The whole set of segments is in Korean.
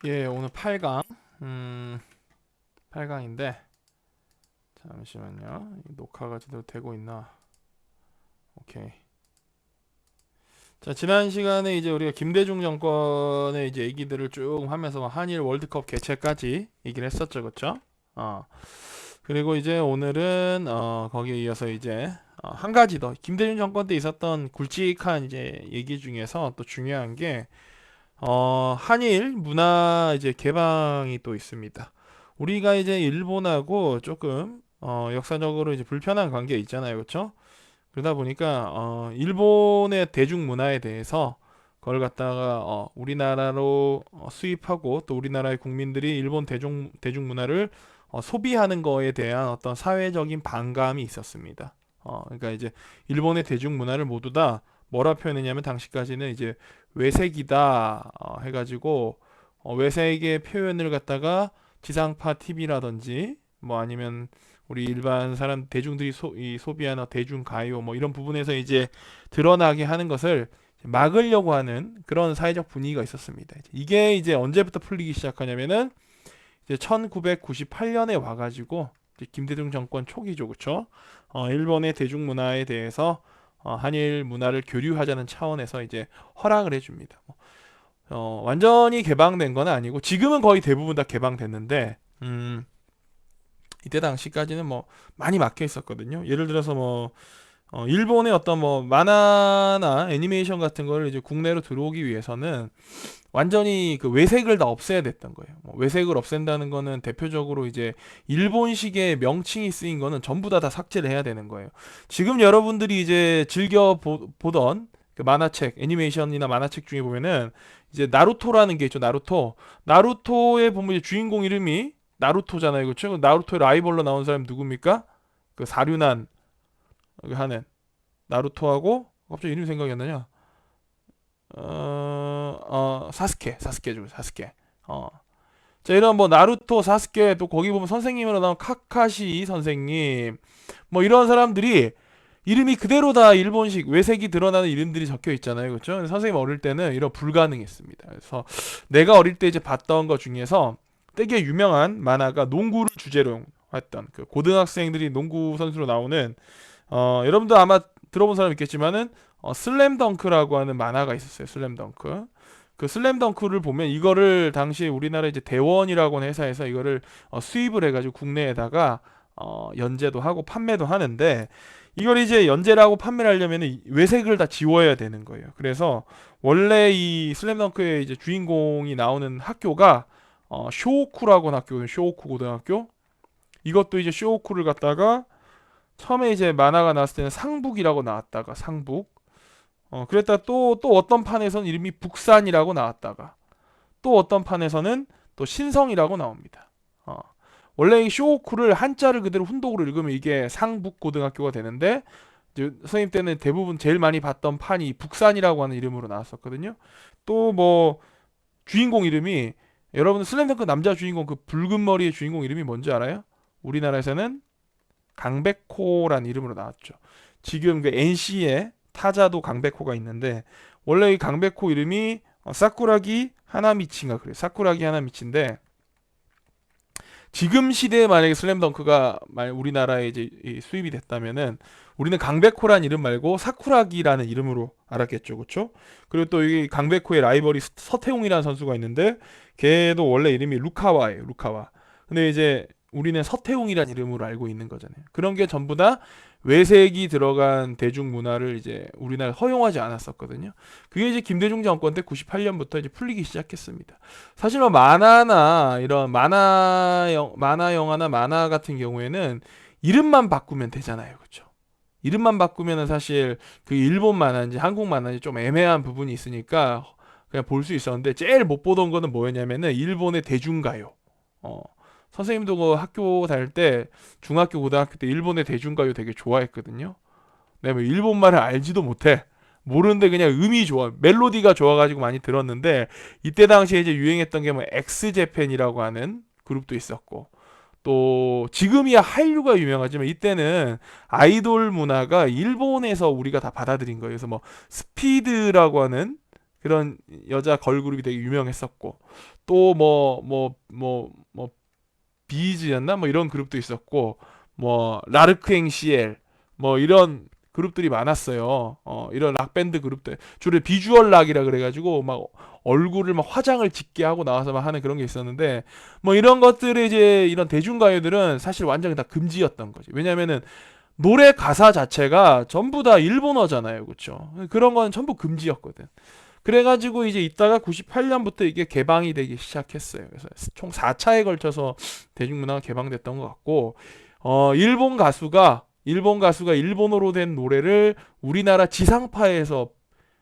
예, 오늘 8강. 8강인데 잠시만요. 녹화가 제대로 되고 있나? 오케이. 자, 지난 시간에 이제 우리가 김대중 정권의 이제 얘기들을 쭉 하면서 한일 월드컵 개최까지 얘기를 했었죠, 그렇죠? 어. 그리고 이제 오늘은 거기에 이어서 이제 한 가지 더 김대중 정권 때 있었던 굵직한 이제 얘기 중에서 또 중요한 게 한일 문화 이제 개방이 또 있습니다. 우리가 이제 일본하고 조금 역사적으로 이제 불편한 관계 있잖아요, 그렇죠? 그러다 보니까 일본의 대중 문화에 대해서 그걸 갖다가 우리나라로 수입하고 또 우리나라의 국민들이 일본 대중 문화를 소비하는 거에 대한 어떤 사회적인 반감이 있었습니다. 그러니까 이제 일본의 대중 문화를 모두 다 뭐라 표현했냐면 당시까지는 이제 외색이다 해가지고 외색의 표현을 갖다가 지상파 TV라든지 뭐 아니면 우리 일반 사람 대중들이 이 소비하는 대중 가요 뭐 이런 부분에서 이제 드러나게 하는 것을 막으려고 하는 그런 사회적 분위기가 있었습니다. 이게 이제 언제부터 풀리기 시작하냐면은 이제 1998년에 와가지고 이제 김대중 정권 초기죠, 그렇죠? 일본의 대중문화에 대해서 한일 문화를 교류하자는 차원에서 이제 허락을 해줍니다. 완전히 개방된 건 아니고 지금은 거의 대부분 다 개방됐는데 이때 당시까지는 뭐 많이 막혀 있었거든요. 예를 들어서 뭐 일본의 어떤 뭐 만화나 애니메이션 같은 거를 이제 국내로 들어오기 위해서는 완전히 그 외색을 다 없애야 됐던 거예요. 뭐 외색을 없앤다는 거는 대표적으로 이제 일본식의 명칭이 쓰인 거는 전부 다 삭제를 해야 되는 거예요. 지금 여러분들이 이제 즐겨 보던 그 만화책, 애니메이션이나 만화책 중에 보면은 이제 나루토라는 게 있죠. 나루토. 나루토에 보면 이제 주인공 이름이 나루토잖아요. 그렇죠? 나루토의 라이벌로 나온 사람이 누굽니까? 그 사륜한 하는 나루토하고 갑자기 이름 생각이 안 나냐? 사스케죠, 사스케. 자, 이런 뭐 나루토, 사스케 또 거기 보면 선생님으로 나온 카카시 선생님 뭐 이런 사람들이 이름이 그대로 다 일본식 외색이 드러나는 이름들이 적혀 있잖아요, 그렇죠? 선생님 어릴 때는 이런 불가능했습니다. 그래서 내가 어릴 때 이제 봤던 것 중에서 되게 유명한 만화가 농구를 주제로 했던 그 고등학생들이 농구 선수로 나오는 여러분도 아마 들어본 사람 있겠지만은 슬램덩크라고 하는 만화가 있었어요. 슬램덩크. 그 슬램덩크를 보면 이거를 당시 우리나라 이제 대원이라고 하는 회사에서 이거를 수입을 해가지고 국내에다가 연재도 하고 판매도 하는데 이걸 이제 연재를 하고 판매를 하려면 외색을 다 지워야 되는 거예요. 그래서 원래 이 슬램덩크의 이제 주인공이 나오는 학교가 쇼오쿠라고 하는 학교거든요. 쇼오쿠 고등학교. 이것도 이제 쇼오쿠를 갖다가 처음에 이제 만화가 나왔을 때는 상북이라고 나왔다가 상북. 그랬다 또 어떤 판에서는 이름이 북산이라고 나왔다가 또 어떤 판에서는 또 신성이라고 나옵니다. 원래 이 쇼호쿠를 한자를 그대로 훈독으로 읽으면 이게 상북고등학교가 되는데 이제 선생님 때는 대부분 제일 많이 봤던 판이 북산이라고 하는 이름으로 나왔었거든요. 또 뭐 주인공 이름이 여러분 슬램덩크 남자 주인공 그 붉은 머리의 주인공 이름이 뭔지 알아요? 우리나라에서는 강백호란 이름으로 나왔죠. 지금 그 NC에 타자도 강백호가 있는데 원래 이 강백호 이름이 사쿠라기 하나미치인가 그래요. 사쿠라기 하나미치인데 지금 시대에 만약에 슬램덩크가 우리나라에 이제 수입이 됐다면은 우리는 강백호란 이름 말고 사쿠라기라는 이름으로 알았겠죠, 그렇죠? 그리고 또 이 강백호의 라이벌이 서태웅이라는 선수가 있는데 걔도 원래 이름이 루카와예요, 루카와. 근데 이제 우리는 서태웅이란 이름으로 알고 있는 거잖아요. 그런 게 전부 다 외색이 들어간 대중문화를 이제 우리나라 허용하지 않았었거든요. 그게 이제 김대중 정권 때 98년부터 이제 풀리기 시작했습니다. 사실 뭐 만화나 이런 만화 영화나 만화 같은 경우에는 이름만 바꾸면 되잖아요, 그렇죠? 이름만 바꾸면은 사실 그 일본 만화인지 한국 만화인지 좀 애매한 부분이 있으니까 그냥 볼 수 있었는데 제일 못 보던 거는 뭐였냐면은 일본의 대중가요. 어, 선생님도 그 학교 다닐 때 중학교 고등학교 때 일본의 대중가요 되게 좋아했거든요. 내가 뭐 일본 말을 알지도 못해. 모르는데 그냥 음이 좋아. 멜로디가 좋아가지고 많이 들었는데 이때 당시에 이제 유행했던 게 뭐 엑스제팬이라고 하는 그룹도 있었고 또 지금이야 한류가 유명하지만 이때는 아이돌 문화가 일본에서 우리가 다 받아들인 거예요. 그래서 뭐 스피드라고 하는 그런 여자 걸그룹이 되게 유명했었고, 또 뭐 비즈였나 뭐 이런 그룹도 있었고, 뭐 라르크앵시엘 뭐 이런 그룹들이 많았어요. 이런 락 밴드 그룹들 주로 비주얼 락이라 그래가지고 막 얼굴을 막 화장을 짙게 하고 나와서 막 하는 그런 게 있었는데, 뭐 이런 것들이 이제 이런 대중가요들은 사실 완전히 다 금지였던 거지. 왜냐면은 노래 가사 자체가 전부 다 일본어잖아요, 그렇죠? 그런 건 전부 금지였거든. 그래가지고 이제 이따가 98년부터 이게 개방이 되기 시작했어요. 그래서 총 4차에 걸쳐서 대중문화가 개방됐던 것 같고, 일본 가수가 일본어로 된 노래를 우리나라 지상파에서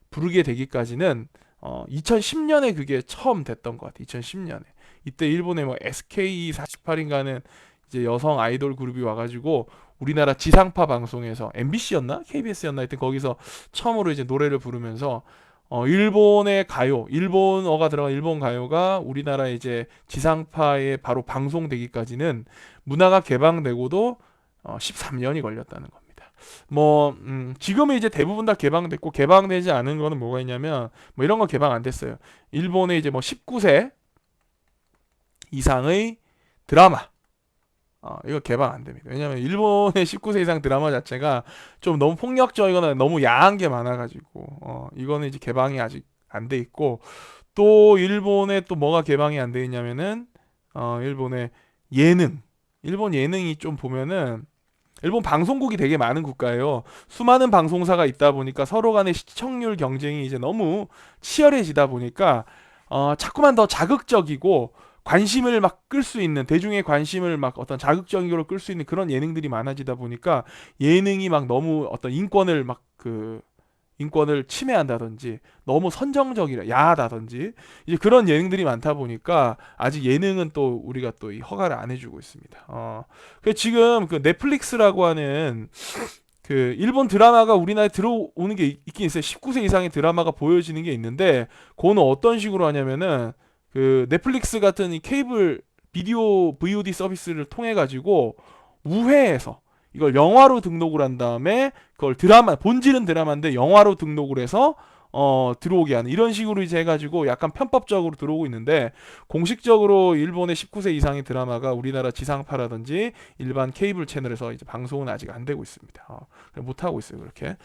부르게 되기까지는 2010년에 그게 처음 됐던 것 같아요. 2010년에 이때 일본의 뭐 SK48인가는 이제 여성 아이돌 그룹이 와가지고 우리나라 지상파 방송에서 MBC였나 KBS였나 하여튼 거기서 처음으로 이제 노래를 부르면서 일본의 가요, 일본어가 들어간 일본 가요가 우리나라 이제 지상파에 바로 방송되기까지는 문화가 개방되고도 13년이 걸렸다는 겁니다. 뭐 지금은 이제 대부분 다 개방됐고, 개방되지 않은 거는 뭐가 있냐면 뭐 이런 거 개방 안 됐어요. 일본의 이제 뭐 19세 이상의 드라마, 이거 개방 안 됩니다. 왜냐면 일본의 19세 이상 드라마 자체가 좀 너무 폭력적이거나 너무 야한 게 많아가지고 이거는 이제 개방이 아직 안 돼 있고, 또 일본에 또 뭐가 개방이 안 돼 있냐면은 일본의 예능, 일본 예능이 좀 보면은 일본 방송국이 되게 많은 국가예요. 수많은 방송사가 있다 보니까 서로 간의 시청률 경쟁이 이제 너무 치열해지다 보니까 자꾸만 더 자극적이고 관심을 막 끌 수 있는, 대중의 관심을 막 어떤 자극적으로 끌 수 있는 그런 예능들이 많아지다 보니까 예능이 막 너무 어떤 인권을 침해한다든지 너무 선정적이라 야하다든지 이제 그런 예능들이 많다 보니까 아직 예능은 또 우리가 또 이 허가를 안 해주고 있습니다. 그 지금 그 넷플릭스라고 하는 그 일본 드라마가 우리나라에 들어오는 게 있긴 있어요. 19세 이상의 드라마가 보여지는 게 있는데, 그거는 어떤 식으로 하냐면은 그 넷플릭스 같은 이 케이블 비디오 VOD 서비스를 통해 가지고 우회해서 이걸 영화로 등록을 한 다음에 그걸 본질은 드라마인데 영화로 등록을 해서 들어오게 하는 이런 식으로 이제 해가지고 약간 편법적으로 들어오고 있는데, 공식적으로 일본의 19세 이상의 드라마가 우리나라 지상파라든지 일반 케이블 채널에서 이제 방송은 아직 안 되고 있습니다. 못 하고 있어요, 그렇게.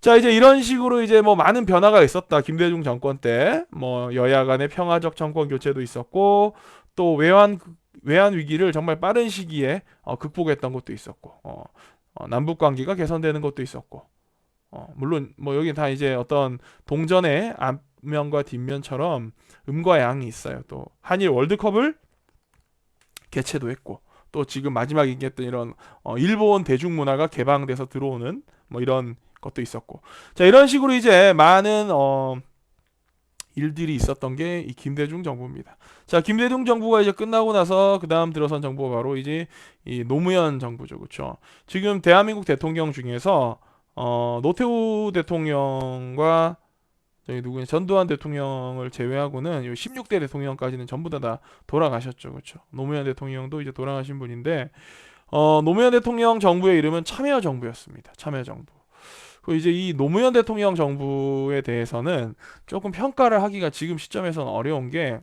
자, 이제 이런 식으로 이제 뭐 많은 변화가 있었다. 김대중 정권 때 뭐 여야 간의 평화적 정권 교체도 있었고, 또 외환 위기를 정말 빠른 시기에 극복했던 것도 있었고, 남북 관계가 개선되는 것도 있었고, 물론 뭐 여기 다 이제 어떤 동전의 앞면과 뒷면처럼 음과 양이 있어요. 또 한일 월드컵을 개최도 했고, 또 지금 마지막 얘기했던 이런 일본 대중문화가 개방돼서 들어오는 뭐 이런 것도 있었고, 자 이런 식으로 이제 많은 일들이 있었던 게 이 김대중 정부입니다. 자, 김대중 정부가 이제 끝나고 나서 그 다음 들어선 정부가 바로 이제 이 노무현 정부죠, 그렇죠? 지금 대한민국 대통령 중에서 노태우 대통령과 저기 누구냐 전두환 대통령을 제외하고는 16대 대통령까지는 전부 다 돌아가셨죠, 그렇죠? 노무현 대통령도 이제 돌아가신 분인데, 노무현 대통령 정부의 이름은 참여정부였습니다. 참여정부. 그 이제 이 노무현 대통령 정부에 대해서는 조금 평가를 하기가 지금 시점에서는 어려운 게,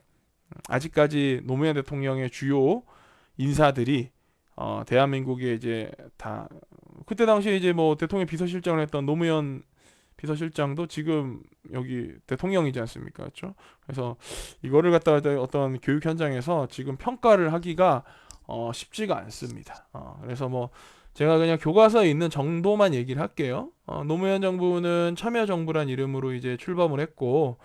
아직까지 노무현 대통령의 주요 인사들이 대한민국에 이제 다 그때 당시에 이제 뭐 대통령 비서실장을 했던 노무현 비서실장도 지금 여기 대통령이지 않습니까? 그렇죠? 그래서 이거를 갖다가 어떤 교육 현장에서 지금 평가를 하기가 쉽지가 않습니다. 그래서 뭐 제가 그냥 교과서에 있는 정도만 얘기를 할게요. 노무현 정부는 참여정부란 이름으로 이제 출범을 했고,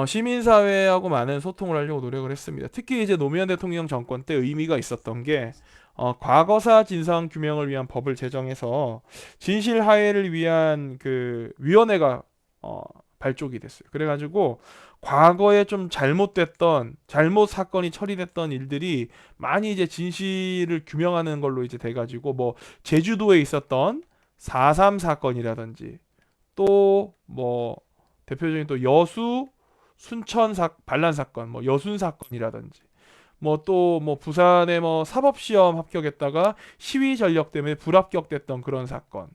시민사회하고 많은 소통을 하려고 노력을 했습니다. 특히 이제 노무현 대통령 정권 때 의미가 있었던 게, 과거사 진상 규명을 위한 법을 제정해서 진실 화해를 위한 그 위원회가 발족이 됐어요. 그래가지고 과거에 좀 잘못 사건이 처리됐던 일들이 많이 이제 진실을 규명하는 걸로 이제 돼가지고, 뭐 제주도에 있었던 4.3 사건이라든지, 또 뭐 대표적인 또 여수 순천 반란 사건, 뭐 여순 사건이라든지, 뭐 또 뭐 부산에 뭐 사법시험 합격했다가 시위 전력 때문에 불합격됐던 그런 사건,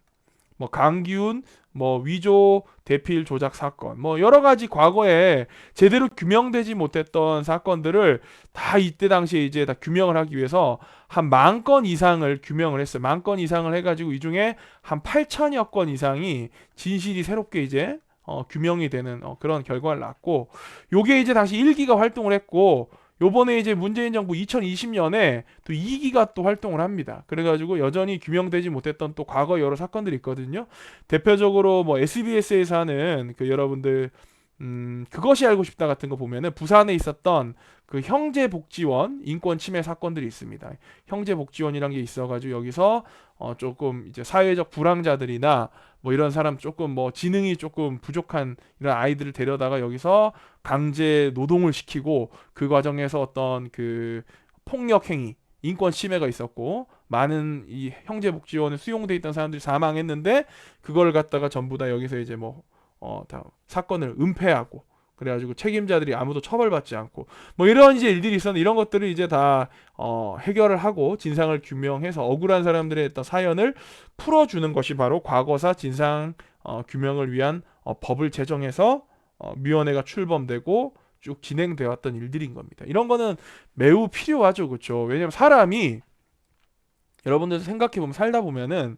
뭐 강기훈 뭐 위조 대필 조작 사건, 뭐 여러 가지 과거에 제대로 규명되지 못했던 사건들을 다 이때 당시에 이제 다 규명을 하기 위해서 한 10,000건 이상을 규명을 했어요. 10,000건 이상을 해가지고 이 중에 한 8,000여 건 이상이 진실이 새롭게 이제 규명이 되는 그런 결과를 낳았고, 요게 이제 당시 1기가 활동을 했고, 요번에 이제 문재인 정부 2020년에 또 2기가 또 활동을 합니다. 그래가지고 여전히 규명되지 못했던 또 과거 여러 사건들이 있거든요. 대표적으로 뭐 SBS에서 하는 그 여러분들 그것이 알고 싶다 같은 거 보면은 부산에 있었던 그 형제복지원 인권 침해 사건들이 있습니다. 형제복지원이란 게 있어가지고 여기서 조금 이제 사회적 불황자들이나 뭐 이런 사람 조금 뭐 지능이 조금 부족한 이런 아이들을 데려다가 여기서 강제 노동을 시키고 그 과정에서 어떤 그 폭력 행위, 인권 침해가 있었고 많은 이 형제복지원에 수용돼 있던 사람들이 사망했는데 그걸 갖다가 전부 다 여기서 이제 뭐 다 사건을 은폐하고 그래가지고 책임자들이 아무도 처벌받지 않고 뭐 이런 이제 일들이 있었는데 이런 것들을 이제 다 해결을 하고 진상을 규명해서 억울한 사람들의 어떤 사연을 풀어주는 것이 바로 과거사 진상 규명을 위한 법을 제정해서 위원회가 출범되고 쭉 진행되어 왔던 일들인 겁니다. 이런 거는 매우 필요하죠, 그렇죠? 왜냐면 사람이 여러분들 생각해보면 살다 보면은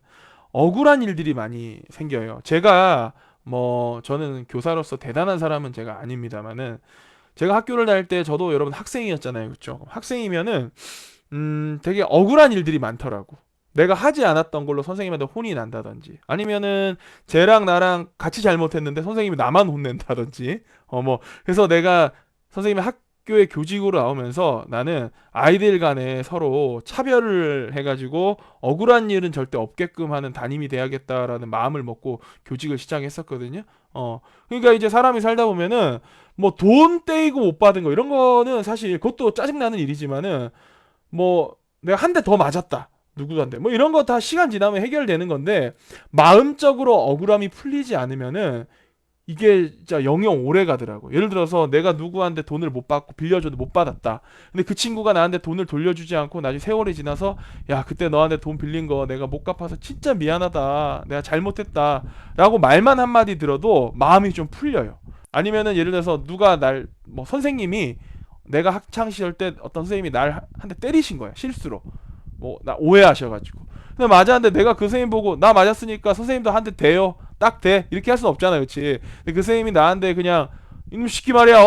억울한 일들이 많이 생겨요. 제가 뭐 저는 교사로서 대단한 사람은 제가 아닙니다만은 제가 학교를 다닐 때 저도 여러분 학생이었잖아요, 그렇죠? 학생이면은 되게 억울한 일들이 많더라고. 내가 하지 않았던 걸로 선생님한테 혼이 난다든지 아니면은 쟤랑 나랑 같이 잘못했는데 선생님이 나만 혼낸다든지 뭐 그래서 내가 선생님이 학교에 교직으로 나오면서 나는 아이들 간에 서로 차별을 해가지고 억울한 일은 절대 없게끔 하는 담임이 돼야겠다라는 마음을 먹고 교직을 시작했었거든요. 그러니까 이제 사람이 살다 보면은 뭐 돈 떼이고 못 받은 거 이런 거는 사실 그것도 짜증나는 일이지만은 뭐 내가 한 대 더 맞았다. 누구한테 뭐 이런 거 다 시간 지나면 해결되는 건데 마음적으로 억울함이 풀리지 않으면은 이게 진짜 영영 오래 가더라고. 예를 들어서 내가 누구한테 돈을 못 받고 빌려줘도 못 받았다. 근데 그 친구가 나한테 돈을 돌려주지 않고 나중에 세월이 지나서 야 그때 너한테 돈 빌린 거 내가 못 갚아서 진짜 미안하다. 내가 잘못했다. 라고 말만 한마디 들어도 마음이 좀 풀려요. 아니면은 예를 들어서 누가 날 뭐 선생님이 내가 학창 시절 때 어떤 선생님이 날 한 대 때리신 거야. 실수로. 뭐 나 오해하셔가지고 근데 맞았는데 내가 그 선생님 보고 나 맞았으니까 선생님도 한 대 대요 딱 대 이렇게 할 순 없잖아요 그치 근데 그 선생님이 나한테 그냥 이놈 시키 말이야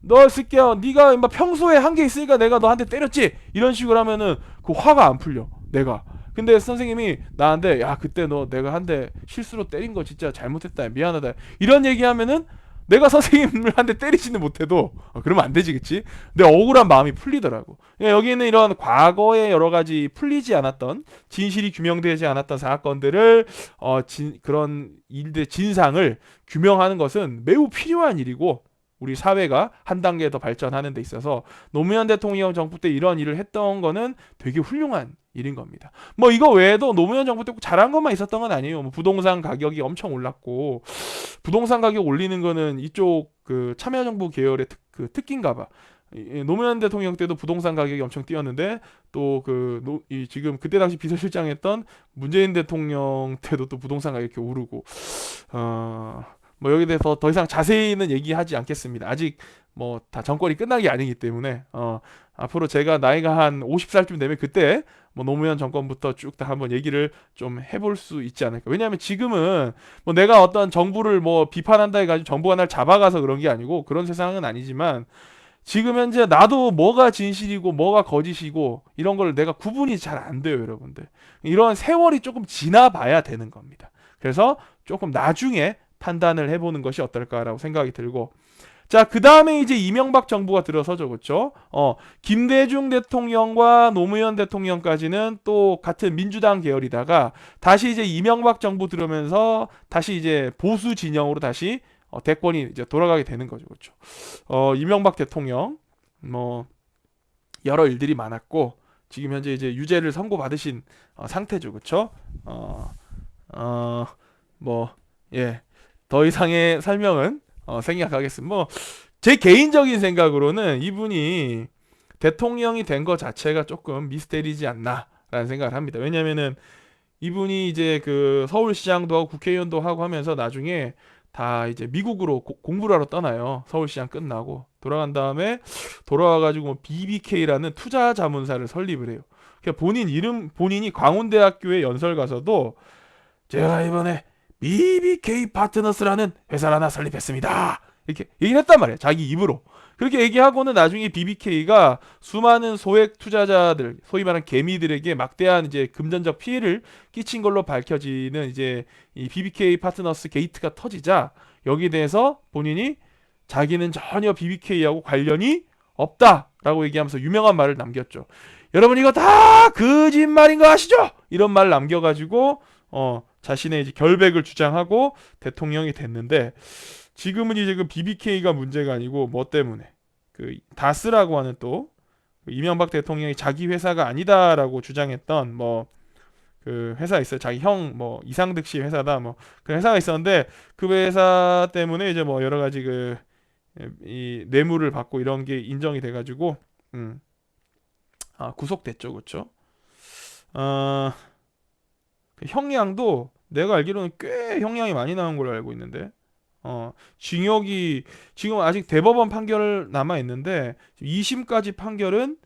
너 새끼야 네가 임마 평소에 한 게 있으니까 내가 너한테 때렸지 이런 식으로 하면은 그 화가 안 풀려 내가 근데 선생님이 나한테 야 그때 너 내가 한 대 실수로 때린 거 진짜 잘못했다 미안하다 이런 얘기하면은 내가 선생님을 한 대 때리지는 못해도 그러면 안 되지 그치? 내 억울한 마음이 풀리더라고. 그러니까 여기는 이런 과거에 여러 가지 풀리지 않았던 진실이 규명되지 않았던 사건들을 그런 일들 진상을 규명하는 것은 매우 필요한 일이고 우리 사회가 한 단계 더 발전하는 데 있어서 노무현 대통령 정부 때 이런 일을 했던 거는 되게 훌륭한 일인 겁니다. 뭐 이거 외에도 노무현 정부 때 꼭 잘한 것만 있었던 건 아니에요. 뭐 부동산 가격이 엄청 올랐고 부동산 가격 올리는 거는 이쪽 그 참여정부 계열의 특기인가 봐. 노무현 대통령 때도 부동산 가격이 엄청 뛰었는데 또 지금 그때 당시 비서실장 했던 문재인 대통령 때도 또 부동산 가격이 오르고 뭐 여기에 대해서 더 이상 자세히는 얘기하지 않겠습니다. 아직 뭐 다 정권이 끝난 게 아니기 때문에 앞으로 제가 나이가 한 50살쯤 되면 그때 뭐 노무현 정권부터 쭉 다 한번 얘기를 좀 해볼 수 있지 않을까. 왜냐하면 지금은 뭐 내가 어떤 정부를 뭐 비판한다 해가지고 정부가 날 잡아가서 그런 게 아니고 그런 세상은 아니지만 지금 현재 나도 뭐가 진실이고 뭐가 거짓이고 이런 걸 내가 구분이 잘 안 돼요, 여러분들. 이런 세월이 조금 지나봐야 되는 겁니다. 그래서 조금 나중에 판단을 해보는 것이 어떨까라고 생각이 들고 자, 그 다음에 이제 이명박 정부가 들어서죠, 그렇죠? 김대중 대통령과 노무현 대통령까지는 또 같은 민주당 계열이다가 다시 이제 이명박 정부 들어오면서 다시 이제 보수 진영으로 다시 대권이 이제 돌아가게 되는 거죠, 그렇죠? 이명박 대통령 뭐 여러 일들이 많았고 지금 현재 이제 유죄를 선고받으신 상태죠, 그렇죠? 뭐 예, 더 이상의 설명은 생략하겠습니다. 뭐 제 개인적인 생각으로는 이분이 대통령이 된 것 자체가 조금 미스테리지 않나라는 생각을 합니다. 왜냐면은 이분이 이제 그 서울시장도 하고 국회의원도 하고 하면서 나중에 다 이제 미국으로 공부를 하러 떠나요. 서울시장 끝나고 돌아간 다음에 돌아와가지고 뭐 BBK라는 투자 자문사를 설립을 해요. 그러니까 본인이 광운대학교에 연설 가서도 제가 이번에 BBK 파트너스라는 회사를 하나 설립했습니다. 이렇게 얘기를 했단 말이에요. 자기 입으로. 그렇게 얘기하고는 나중에 BBK가 수많은 소액 투자자들, 소위 말하는 개미들에게 막대한 이제 금전적 피해를 끼친 걸로 밝혀지는 이제 이 BBK 파트너스 게이트가 터지자 여기에 대해서 본인이 자기는 전혀 BBK하고 관련이 없다라고 얘기하면서 유명한 말을 남겼죠. 여러분 이거 다 거짓말인 거 아시죠? 이런 말을 남겨가지고 자신의 이제 결백을 주장하고 대통령이 됐는데 지금은 이제 그 BBK가 문제가 아니고 뭐 때문에 그 다스라고 하는 또 이명박 대통령이 자기 회사가 아니다라고 주장했던 뭐 그 회사 있어요. 자기 형 뭐 이상득 씨 회사다 뭐 그 회사가 있었는데 그 회사 때문에 이제 뭐 여러 가지 그 이 뇌물을 받고 이런 게 인정이 돼가지고 구속됐죠, 그렇죠? 그 형량도 내가 알기로는 꽤 형량이 많이 나온 걸로 알고 있는데 징역이 지금 아직 대법원 판결 남아 있는데 2심까지 판결은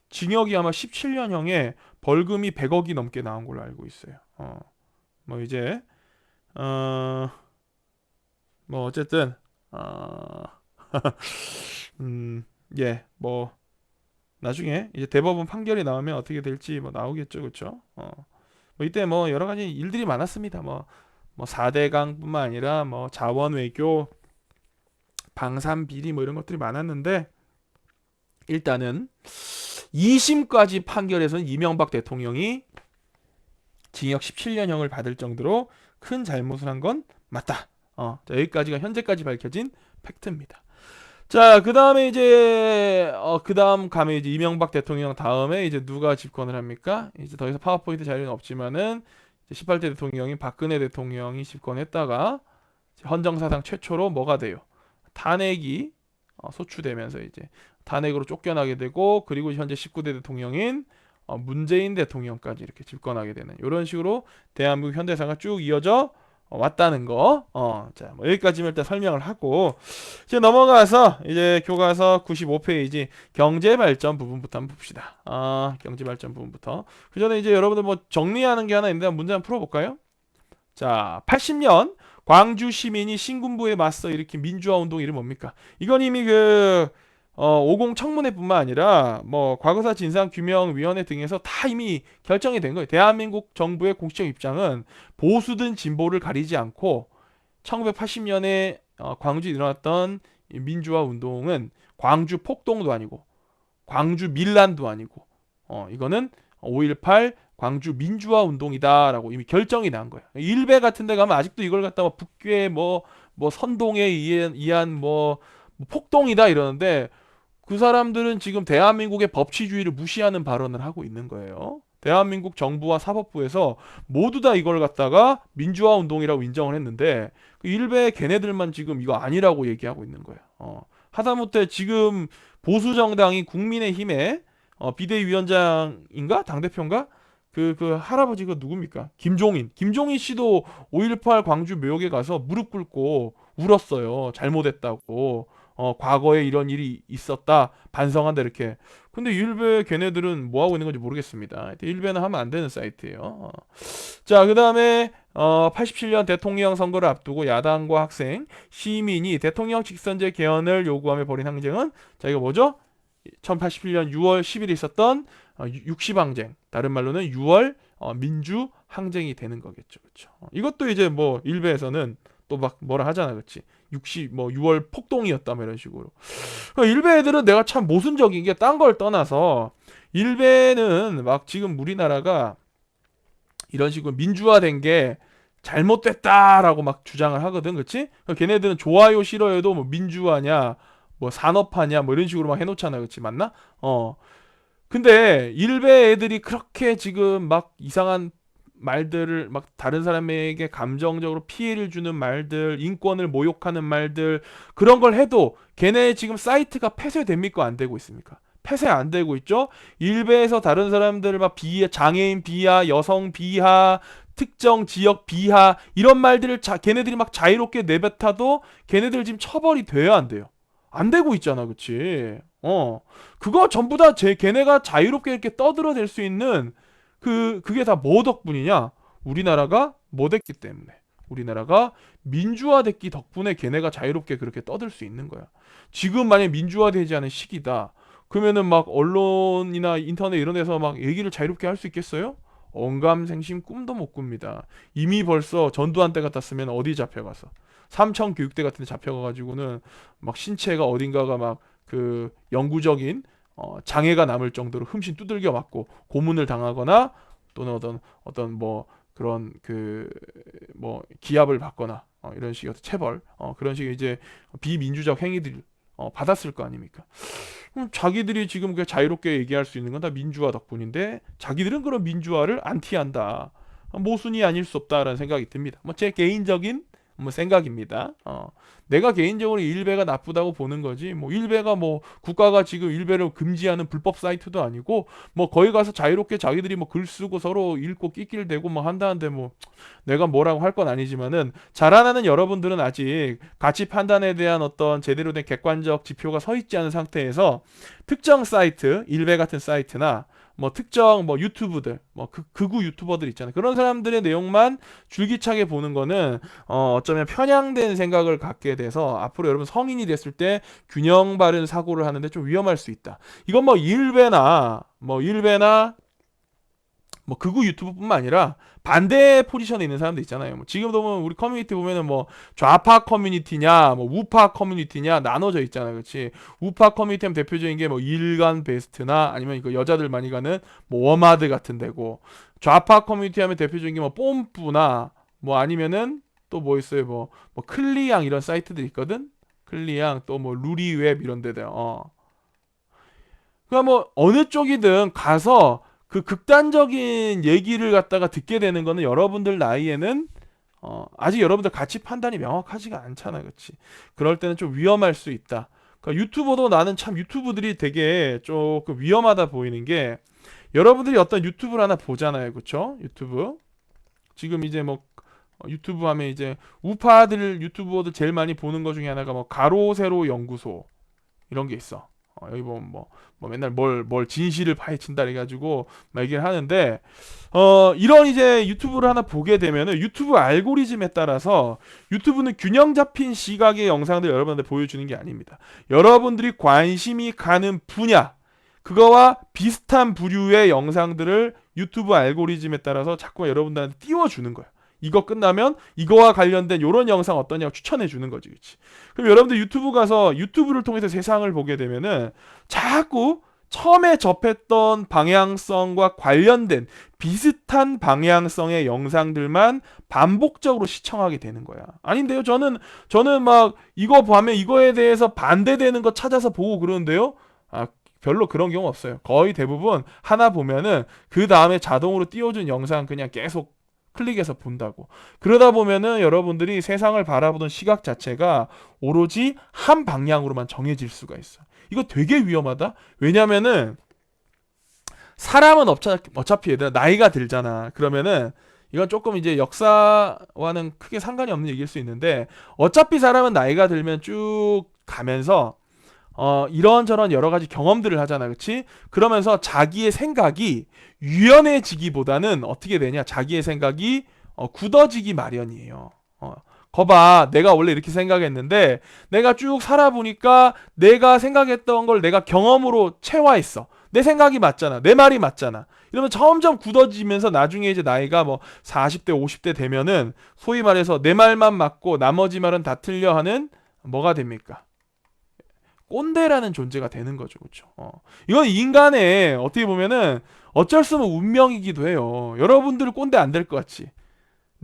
징역이 아마 17년형에 벌금이 100억이 넘게 나온 걸로 알고 있어요. 뭐 이제 뭐 어쨌든 예, 뭐 나중에 이제 대법원 판결이 나오면 어떻게 될지 뭐 나오겠죠, 그렇죠? 뭐 이때 뭐 여러 가지 일들이 많았습니다. 뭐 4대강뿐만 아니라 뭐 자원 외교, 방산 비리 뭐 이런 것들이 많았는데 일단은 2심까지 판결에서는 이명박 대통령이 징역 17년형을 받을 정도로 큰 잘못을 한 건 맞다. 자, 여기까지가 현재까지 밝혀진 팩트입니다. 자, 그 다음에 이제 그 다음 가면 이제 이명박 대통령 다음에 이제 누가 집권을 합니까? 이제 더 이상 파워포인트 자료는 없지만은 18대 대통령인 박근혜 대통령이 집권했다가 헌정사상 최초로 뭐가 돼요? 탄핵이 소추되면서 이제 탄핵으로 쫓겨나게 되고 그리고 현재 19대 대통령인 문재인 대통령까지 이렇게 집권하게 되는 이런 식으로 대한민국 현대사가 쭉 이어져 왔다는 거. 자, 뭐 여기까지만 일단 설명을 하고 이제 넘어가서 이제 교과서 95페이지 경제발전 부분부터 한번 봅시다. 경제발전 부분부터. 그 전에 이제 여러분들 뭐 정리하는 게 하나 있는데 문제 한번 풀어볼까요? 자, 80년 광주 시민이 신군부에 맞서 일으킨 민주화 운동 이름 뭡니까? 이건 이미 그 50 청문회뿐만 아니라 뭐 과거사 진상규명위원회 등에서 다 이미 결정이 된 거예요. 대한민국 정부의 공식적 입장은 보수든 진보를 가리지 않고 1980년에 광주에 일어났던 민주화 운동은 광주 폭동도 아니고 광주 밀란도 아니고 이거는 5.18 광주 민주화 운동이다라고 이미 결정이 난 거예요. 일베 같은 데 가면 아직도 이걸 갖다가 북괴 뭐 선동에 의한 뭐 폭동이다 이러는데 그 사람들은 지금 대한민국의 법치주의를 무시하는 발언을 하고 있는 거예요. 대한민국 정부와 사법부에서 모두 다 이걸 갖다가 민주화 운동이라고 인정을 했는데 그 일베 걔네들만 지금 이거 아니라고 얘기하고 있는 거예요. 하다못해 지금 보수 정당이 국민의힘의 비대위원장인가 당대표인가 그 할아버지가 누굽니까? 김종인 씨도 5.18 광주 묘역에 가서 무릎 꿇고 울었어요. 잘못했다고. 과거에 이런 일이 있었다. 반성한다 이렇게. 근데 일베 걔네들은 뭐 하고 있는 건지 모르겠습니다. 일베는 하면 안 되는 사이트예요. 자, 그다음에 87년 대통령 선거를 앞두고 야당과 학생, 시민이 대통령 직선제 개헌을 요구하며 벌인 항쟁은 자, 이거 뭐죠? 1087년 6월 10일에 있었던 60항쟁, 다른 말로는 6월 민주 항쟁이 되는 거겠죠, 그렇죠? 이것도 이제 뭐 일베에서는 또 막 뭐라 하잖아, 그렇지? 6월 폭동이었다, 뭐 이런 식으로. 그러니까 일베 애들은 내가 참 모순적인 게 딴 걸 떠나서 일베는 막 지금 우리나라가 이런 식으로 민주화된 게 잘못됐다라고 막 주장을 하거든, 그렇지? 그러니까 걔네들은 좋아요 싫어요도 뭐 민주화냐, 뭐 산업화냐, 뭐 이런 식으로 막 해놓잖아, 그렇지? 맞나? 근데 일베 애들이 그렇게 지금 막 이상한 말들을 막 다른 사람에게 감정적으로 피해를 주는 말들, 인권을 모욕하는 말들 그런 걸 해도 걔네 지금 사이트가 폐쇄됩니까? 안 되고 있습니까? 폐쇄 안 되고 있죠? 일베에서 다른 사람들을 막 장애인 비하, 여성 비하, 특정 지역 비하 이런 말들을 걔네들이 막 자유롭게 내뱉어도 걔네들 지금 처벌이 돼야 안 돼요. 안 되고 있잖아, 그치? 그거 전부 다 걔네가 자유롭게 이렇게 떠들어댈 수 있는 그게 다 뭐 덕분이냐? 우리나라가 뭐 됐기 때문에. 우리나라가 민주화됐기 덕분에 걔네가 자유롭게 그렇게 떠들 수 있는 거야. 지금 만약 민주화되지 않은 시기다. 그러면은 막 언론이나 인터넷 이런 데서 막 얘기를 자유롭게 할 수 있겠어요? 언감생심 꿈도 못 꿉니다. 이미 벌써 전두환 때 같았으면 어디 잡혀가서 삼청 교육대 같은 데 잡혀가가지고는 막 신체가 어딘가가 막 그 영구적인 장애가 남을 정도로 흠씬 두들겨 맞고 고문을 당하거나 또는 어떤 뭐 그런 그 뭐 기합을 받거나 이런 식의 체벌 그런 식의 이제 비민주적 행위들 받았을 거 아닙니까? 그럼 자기들이 지금 그 자유롭게 얘기할 수 있는 건 다 민주화 덕분인데 자기들은 그런 민주화를 안티한다. 모순이 아닐 수 없다라는 생각이 듭니다. 뭐 제 개인적인 뭐 생각입니다. 내가 개인적으로 일베가 나쁘다고 보는 거지. 뭐 일베가 뭐 국가가 지금 일베를 금지하는 불법 사이트도 아니고 뭐 거기 가서 자유롭게 자기들이 뭐 글 쓰고 서로 읽고 낄낄 대고 뭐 한다는데 뭐 내가 뭐라고 할 건 아니지만은 자라나는 여러분들은 아직 가치 판단에 대한 어떤 제대로 된 객관적 지표가 서 있지 않은 상태에서 특정 사이트, 일베 같은 사이트나 뭐 특정 뭐 유튜브들, 뭐 극우 유튜버들 있잖아요. 그런 사람들의 내용만 줄기차게 보는 거는 어쩌면 편향된 생각을 갖게 돼서 앞으로 여러분 성인이 됐을 때 균형 바른 사고를 하는데 좀 위험할 수 있다. 이건 뭐 일베나 뭐 극우 유튜브뿐만 아니라 반대 포지션에 있는 사람들 있잖아요. 뭐 지금도 보면 우리 커뮤니티 보면은 뭐 좌파 커뮤니티냐, 뭐 우파 커뮤니티냐 나눠져 있잖아요, 그렇지? 우파 커뮤니티 하면 대표적인 게 뭐 일간 베스트나 아니면 이거 여자들 많이 가는 뭐 워마드 같은 데고, 좌파 커뮤니티 하면 대표적인 게 뭐 뽐뿌나 뭐 아니면은 또 뭐 있어요, 뭐 클리앙 이런 사이트들 있거든. 클리앙 또 뭐 루리웹 이런 데들. 그러니까 뭐 어느 쪽이든 가서 그 극단적인 얘기를 갖다가 듣게 되는 거는 여러분들 나이에는 아직 여러분들 가치 판단이 명확하지가 않잖아, 그렇지? 그럴 때는 좀 위험할 수 있다. 그러니까 유튜버도 나는 참 유튜브들이 되게 조금 위험하다 보이는 게, 여러분들이 어떤 유튜브를 하나 보잖아요, 그렇죠? 유튜브 지금 이제 뭐 유튜브 하면 이제 우파들 유튜버들 제일 많이 보는 것 중에 하나가 뭐 가로 세로 연구소 이런 게 있어. 여기 보면 뭐 맨날 뭘 진실을 파헤친다 해가지고 막 얘기를 하는데, 이런 이제 유튜브를 하나 보게 되면은 유튜브 알고리즘에 따라서 유튜브는 균형 잡힌 시각의 영상들 여러분한테 보여주는 게 아닙니다. 여러분들이 관심이 가는 분야, 그거와 비슷한 부류의 영상들을 유튜브 알고리즘에 따라서 자꾸 여러분들한테 띄워주는 거야. 이거 끝나면 이거와 관련된 이런 영상 어떠냐고 추천해 주는 거지, 그렇지? 그럼 여러분들 유튜브 가서 유튜브를 통해서 세상을 보게 되면은 자꾸 처음에 접했던 방향성과 관련된 비슷한 방향성의 영상들만 반복적으로 시청하게 되는 거야. 아닌데요? 저는 막 이거 보면 이거에 대해서 반대되는 거 찾아서 보고 그러는데요. 별로 그런 경우 없어요. 거의 대부분 하나 보면은 그 다음에 자동으로 띄워준 영상 그냥 계속 클릭해서 본다고. 그러다 보면은 여러분들이 세상을 바라보는 시각 자체가 오로지 한 방향으로만 정해질 수가 있어. 이거 되게 위험하다. 왜냐면은 사람은 어차피 얘들아 나이가 들잖아. 그러면은 이건 조금 이제 역사와는 크게 상관이 없는 얘기일 수 있는데, 어차피 사람은 나이가 들면 쭉 가면서 이런저런 여러 가지 경험들을 하잖아, 그렇지? 그러면서 자기의 생각이 유연해지기보다는 어떻게 되냐? 자기의 생각이 굳어지기 마련이에요. 거봐, 내가 원래 이렇게 생각했는데 내가 쭉 살아보니까 내가 생각했던 걸 내가 경험으로 체화했어. 내 생각이 맞잖아. 내 말이 맞잖아. 이러면 점점 굳어지면서 나중에 이제 나이가 뭐 40대, 50대 되면은 소위 말해서 내 말만 맞고 나머지 말은 다 틀려 하는 뭐가 됩니까? 꼰대라는 존재가 되는 거죠, 그렇죠? 이건 인간의 어떻게 보면은 어쩔 수 없는 운명이기도 해요. 여러분들은 꼰대 안 될 것 같지?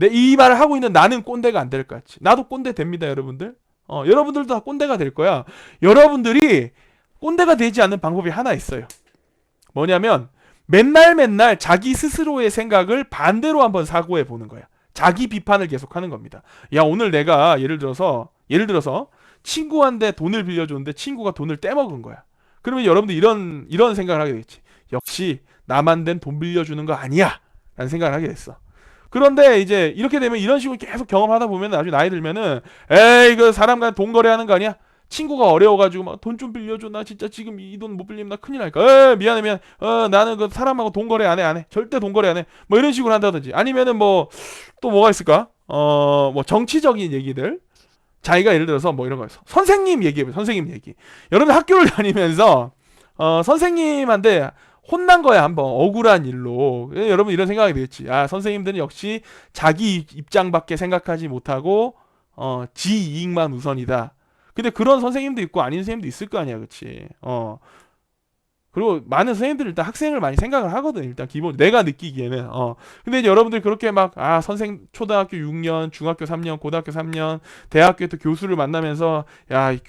이 말을 하고 있는 나는 꼰대가 안 될 것 같지? 나도 꼰대 됩니다, 여러분들. 여러분들도 다 꼰대가 될 거야. 여러분들이 꼰대가 되지 않는 방법이 하나 있어요. 뭐냐면 맨날 자기 스스로의 생각을 반대로 한번 사고해 보는 거야. 자기 비판을 계속하는 겁니다. 야, 오늘 내가 예를 들어서 친구한테 돈을 빌려줬는데 친구가 돈을 떼먹은 거야. 그러면 여러분들 이런 생각을 하게 되겠지. 역시 나만 된 돈 빌려주는 거 아니야 라는 생각을 하게 됐어. 그런데 이제 이렇게 되면 이런 식으로 계속 경험하다 보면 나중에 나이 들면은 에이 그 사람 간에 돈 거래하는 거 아니야? 친구가 어려워가지고 막 돈 좀 빌려줘 나 진짜 지금 이 돈 못 빌리면 나 큰일 날까? 미안해 미안. 나는 그 사람하고 돈 거래 안 해. 절대 돈 거래 안 해. 뭐 이런 식으로 한다든지 아니면은 뭐 또 뭐가 있을까? 뭐 정치적인 얘기들. 자기가 예를 들어서 뭐 이런 거였어. 선생님 얘기해요. 선생님 얘기. 여러분 학교를 다니면서 선생님한테 혼난 거야 한번 억울한 일로. 여러분 이런 생각이 들겠지. 아 선생님들은 역시 자기 입장밖에 생각하지 못하고 지 이익만 우선이다. 근데 그런 선생님도 있고 아닌 선생님도 있을 거 아니야, 그치? 그리고 많은 선생님들은 일단 학생을 많이 생각을 하거든. 일단 기본 내가 느끼기에는. 근데 이제 여러분들 그렇게 막 선생 초등학교 6년, 중학교 3년, 고등학교 3년, 대학교 때 교수를 만나면서 야, 이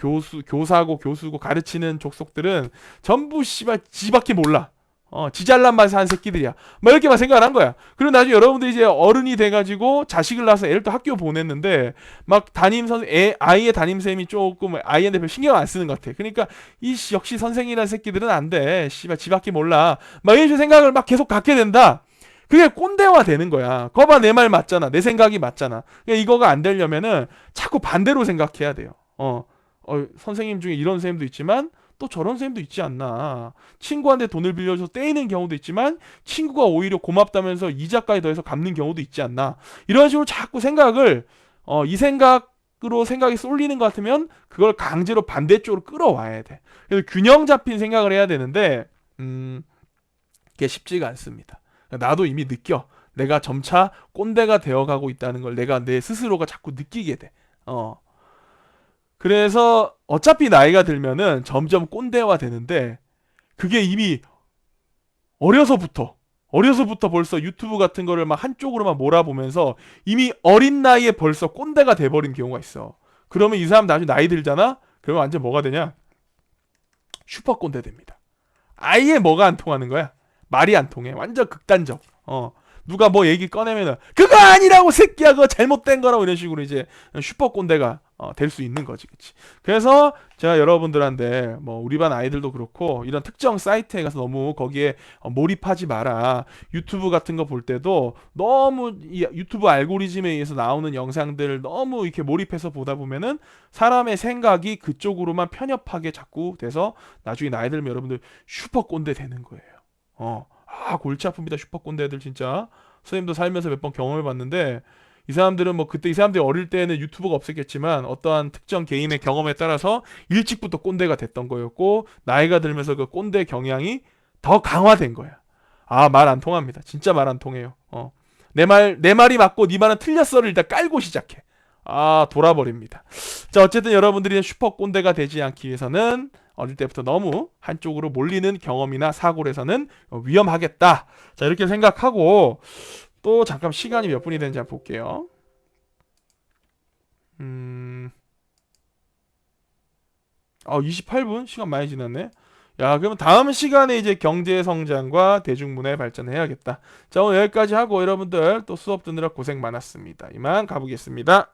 교사고 교수고 가르치는 족속들은 전부 씨발 지밖에 몰라. 지 잘난 맛에 한 새끼들이야. 뭐 이렇게만 생각을 한 거야. 그리고 나중에 여러분들이 이제 어른이 돼가지고 자식을 낳아서 애를 또 학교 보냈는데 막 아이의 담임쌤이 조금 아이한테 별 신경 안 쓰는 것 같아. 그러니까 역시 선생이라는 새끼들은 안 돼. 씨발 지밖에 몰라. 막 이런 생각을 막 계속 갖게 된다. 그게 꼰대화 되는 거야. 거봐 내 말 맞잖아. 내 생각이 맞잖아. 그러니까 이거가 안 되려면은 자꾸 반대로 생각해야 돼요. 선생님 중에 이런 선생님도 있지만 또 저런 선생님도 있지 않나. 친구한테 돈을 빌려줘서 떼이는 경우도 있지만 친구가 오히려 고맙다면서 이자까지 더해서 갚는 경우도 있지 않나. 이런 식으로 자꾸 생각을 이 생각으로 생각이 쏠리는 것 같으면 그걸 강제로 반대쪽으로 끌어와야 돼. 그래서 균형 잡힌 생각을 해야 되는데 그게 쉽지가 않습니다. 나도 이미 느껴. 내가 점차 꼰대가 되어가고 있다는 걸 내가 내 스스로가 자꾸 느끼게 돼. 그래서 어차피 나이가 들면은 점점 꼰대화 되는데 그게 이미 어려서부터 벌써 유튜브 같은 거를 막 한쪽으로만 몰아보면서 이미 어린 나이에 벌써 꼰대가 돼버린 경우가 있어. 그러면 이 사람 나중에 나이 들잖아? 그러면 완전 뭐가 되냐? 슈퍼 꼰대 됩니다. 아예 뭐가 안 통하는 거야? 말이 안 통해. 완전 극단적. 누가 뭐 얘기 꺼내면은 그거 아니라고 새끼야 그거 잘못된 거라고 이런 식으로 이제 슈퍼 꼰대가 될 수 있는 거지, 그치? 그래서 제가 여러분들한테 뭐 우리 반 아이들도 그렇고 이런 특정 사이트에 가서 너무 거기에 몰입하지 마라. 유튜브 같은 거 볼 때도 너무 이 유튜브 알고리즘에 의해서 나오는 영상들 너무 이렇게 몰입해서 보다 보면은 사람의 생각이 그쪽으로만 편협하게 자꾸 돼서 나중에 나이 들면 여러분들 슈퍼 꼰대 되는 거예요. 골치 아픕니다. 슈퍼 꼰대들 진짜. 선생님도 살면서 몇 번 경험해 봤는데 이 사람들은 뭐 그때 이 사람들이 어릴 때는 유튜브가 없었겠지만 어떠한 특정 개인의 경험에 따라서 일찍부터 꼰대가 됐던 거였고 나이가 들면서 그 꼰대 경향이 더 강화된 거야. 말 안 통합니다. 진짜 말 안 통해요. 내 말이 맞고 네 말은 틀렸어를 일단 깔고 시작해. 돌아버립니다. 자, 어쨌든 여러분들이 슈퍼 꼰대가 되지 않기 위해서는 어릴 때부터 너무 한쪽으로 몰리는 경험이나 사고에서는 위험하겠다. 자, 이렇게 생각하고 또 잠깐 시간이 몇 분이 되는지 한번 볼게요. 28분? 시간 많이 지났네. 야, 그러면 다음 시간에 이제 경제 성장과 대중문화의 발전을 해야겠다. 자, 오늘 여기까지 하고 여러분들 또 수업 듣느라 고생 많았습니다. 이만 가보겠습니다.